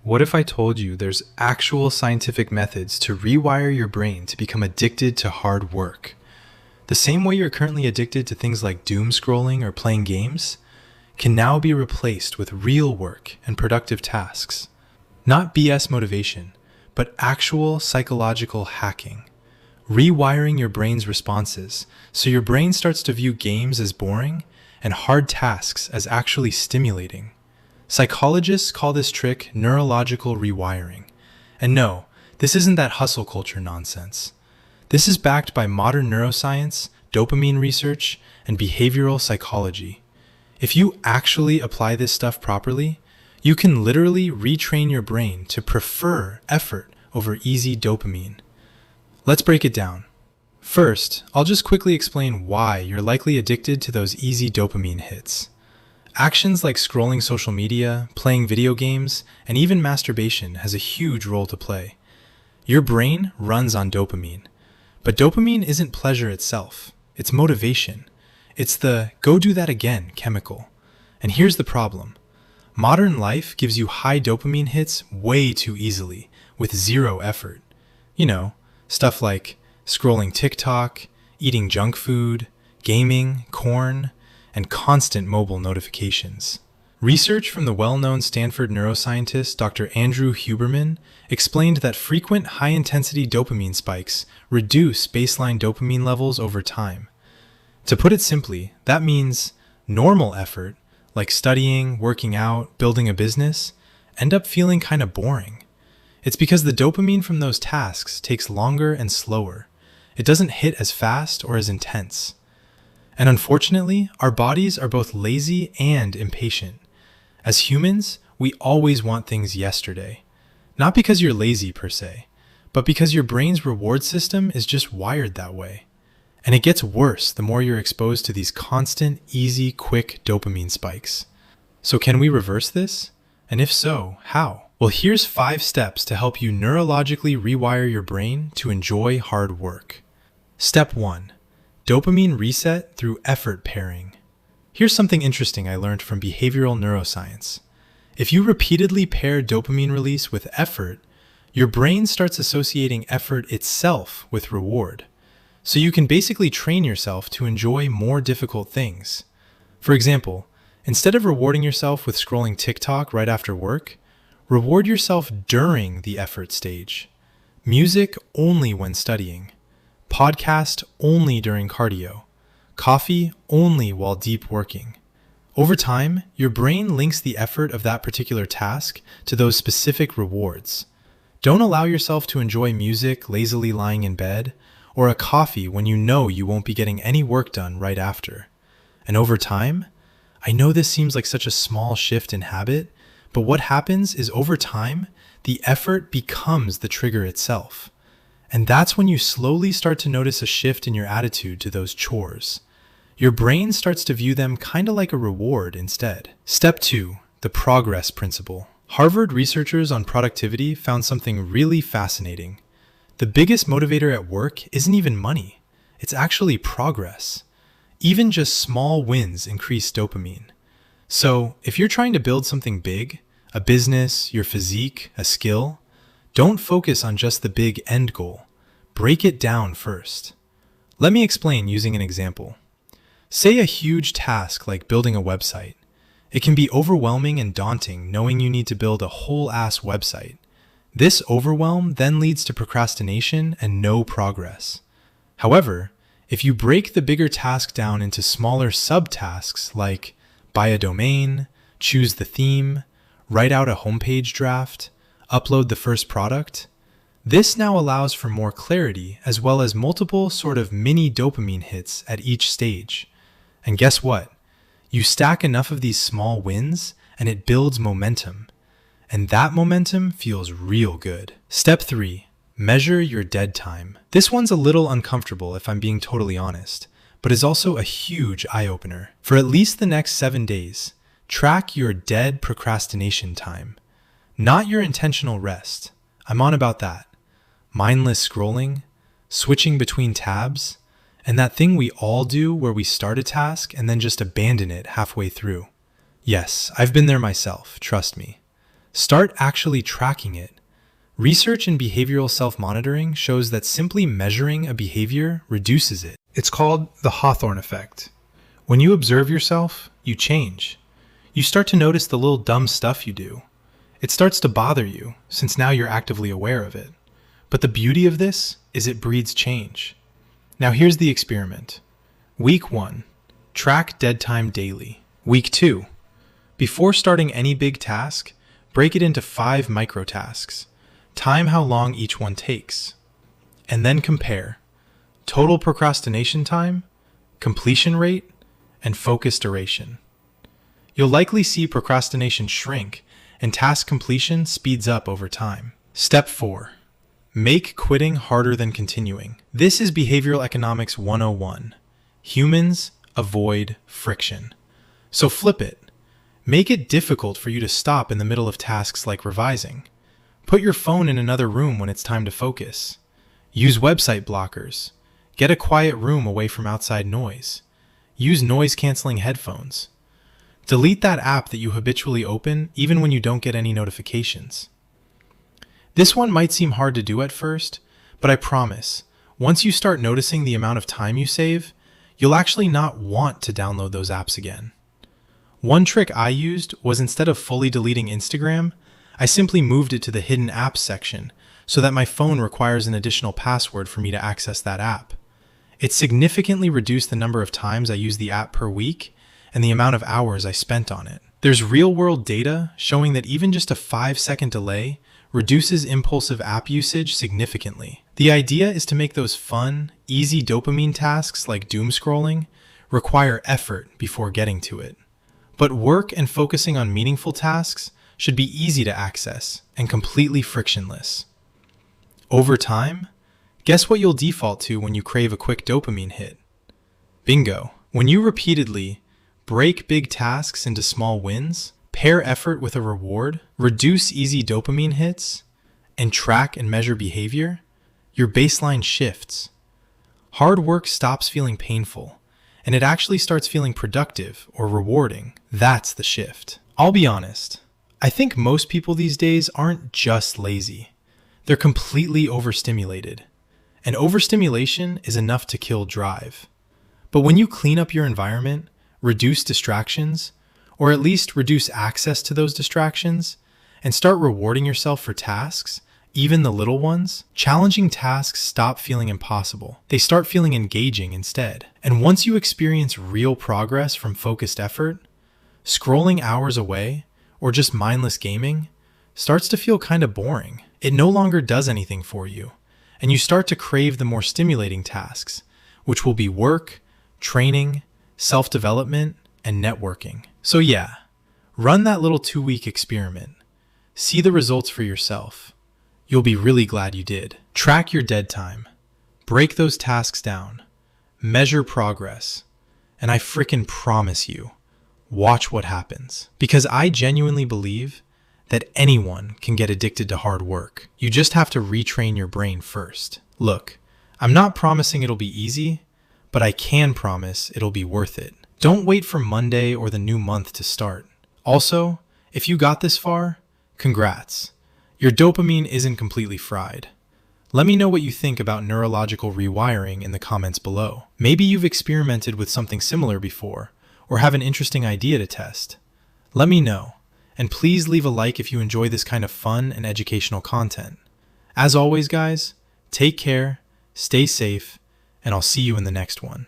What if I told you there's actual scientific methods to rewire your brain to become addicted to hard work? The same way you're currently addicted to things like doom scrolling or playing games can now be replaced with real work and productive tasks. Not BS motivation, but actual psychological hacking. Rewiring your brain's responses so your brain starts to view games as boring and hard tasks as actually stimulating. Psychologists call this trick neurological rewiring. And no, this isn't that hustle culture nonsense. This is backed by modern neuroscience, dopamine research, and behavioral psychology. If you actually apply this stuff properly, you can literally retrain your brain to prefer effort over easy dopamine. Let's break it down. First, I'll just quickly explain why you're likely addicted to those easy dopamine hits. Actions like scrolling social media, playing video games, and even masturbation has a huge role to play. Your brain runs on dopamine. But dopamine isn't pleasure itself. It's motivation. It's the go do that again chemical. And here's the problem. Modern life gives you high dopamine hits way too easily, with zero effort. You know, stuff like scrolling TikTok, eating junk food, gaming, corn, and constant mobile notifications. Research from the well-known Stanford neuroscientist Dr. Andrew Huberman explained that frequent high-intensity dopamine spikes reduce baseline dopamine levels over time. To put it simply, that means normal effort, like studying, working out, building a business, end up feeling kind of boring. It's because the dopamine from those tasks takes longer and slower. It doesn't hit as fast or as intense. And unfortunately, our bodies are both lazy and impatient. As humans, we always want things yesterday. Not because you're lazy per se, but because your brain's reward system is just wired that way. And it gets worse the more you're exposed to these constant, easy, quick dopamine spikes. So can we reverse this? And if so, how? Well, here's 5 steps to help you neurologically rewire your brain to enjoy hard work. Step 1. Dopamine reset through effort pairing. Here's something interesting I learned from behavioral neuroscience. If you repeatedly pair dopamine release with effort, your brain starts associating effort itself with reward. So you can basically train yourself to enjoy more difficult things. For example, instead of rewarding yourself with scrolling TikTok right after work, reward yourself during the effort stage. Music only when studying. Podcast only during cardio. Coffee only while deep working. Over time, your brain links the effort of that particular task to those specific rewards. Don't allow yourself to enjoy music lazily lying in bed, or a coffee when you know you won't be getting any work done right after. And over time, I know this seems like such a small shift in habit, but what happens is over time, the effort becomes the trigger itself. And that's when you slowly start to notice a shift in your attitude to those chores. Your brain starts to view them kind of like a reward instead. Step 2, the progress principle. Harvard researchers on productivity found something really fascinating. The biggest motivator at work isn't even money. It's actually progress. Even just small wins increase dopamine. So if you're trying to build something big, a business, your physique, a skill, don't focus on just the big end goal. Break it down first. Let me explain using an example. Say a huge task like building a website. It can be overwhelming and daunting knowing you need to build a whole-ass website. This overwhelm then leads to procrastination and no progress. However, if you break the bigger task down into smaller subtasks like buy a domain, choose the theme, write out a homepage draft, upload the first product, this now allows for more clarity as well as multiple sort of mini dopamine hits at each stage. And guess what? You stack enough of these small wins and it builds momentum. And that momentum feels real good. Step 3. Measure your dead time. This one's a little uncomfortable if I'm being totally honest, but is also a huge eye-opener. For at least the next 7 days, track your dead procrastination time. Not your intentional rest. I'm on about that. Mindless scrolling, switching between tabs, and that thing we all do where we start a task and then just abandon it halfway through. Yes, I've been there myself, trust me. Start actually tracking it. Research in behavioral self-monitoring shows that simply measuring a behavior reduces it. It's called the Hawthorne effect. When you observe yourself, you change. You start to notice the little dumb stuff you do. It starts to bother you, since now you're actively aware of it. But the beauty of this is it breeds change. Now here's the experiment. Week 1. Track dead time daily. Week 2. Before starting any big task, break it into 5 micro tasks. Time how long each one takes. And then compare total procrastination time, completion rate, and focus duration. You'll likely see procrastination shrink and task completion speeds up over time. Step 4. Make quitting harder than continuing. This is Behavioral Economics 101. Humans avoid friction. So flip it. Make it difficult for you to stop in the middle of tasks like revising. Put your phone in another room when it's time to focus. Use website blockers. Get a quiet room away from outside noise. Use noise-canceling headphones. Delete that app that you habitually open even when you don't get any notifications. This one might seem hard to do at first, but I promise, once you start noticing the amount of time you save, you'll actually not want to download those apps again. One trick I used was instead of fully deleting Instagram, I simply moved it to the hidden apps section so that my phone requires an additional password for me to access that app. It significantly reduced the number of times I used the app per week and the amount of hours I spent on it. There's real-world data showing that even just a 5-second delay reduces impulsive app usage significantly. The idea is to make those fun, easy dopamine tasks like doom scrolling require effort before getting to it. But work and focusing on meaningful tasks should be easy to access and completely frictionless. Over time, guess what you'll default to when you crave a quick dopamine hit? Bingo! When you repeatedly break big tasks into small wins, pair effort with a reward, reduce easy dopamine hits, and track and measure behavior, your baseline shifts. Hard work stops feeling painful, and it actually starts feeling productive or rewarding. That's the shift. I'll be honest, I think most people these days aren't just lazy. They're completely overstimulated. And overstimulation is enough to kill drive. But when you clean up your environment, reduce distractions, or at least reduce access to those distractions, and start rewarding yourself for tasks, even the little ones, challenging tasks stop feeling impossible. They start feeling engaging instead. And once you experience real progress from focused effort, scrolling hours away, or just mindless gaming, starts to feel kind of boring. It no longer does anything for you, and you start to crave the more stimulating tasks, which will be work, training, self-development, and networking. So yeah, run that little 2-week experiment. See the results for yourself. You'll be really glad you did. Track your dead time. Break those tasks down. Measure progress. And I frickin' promise you, watch what happens. Because I genuinely believe that anyone can get addicted to hard work. You just have to retrain your brain first. Look, I'm not promising it'll be easy, but I can promise it'll be worth it. Don't wait for Monday or the new month to start. Also, if you got this far, congrats. Your dopamine isn't completely fried. Let me know what you think about neurological rewiring in the comments below. Maybe you've experimented with something similar before, or have an interesting idea to test. Let me know, and please leave a like if you enjoy this kind of fun and educational content. As always, guys, take care, stay safe, and I'll see you in the next one.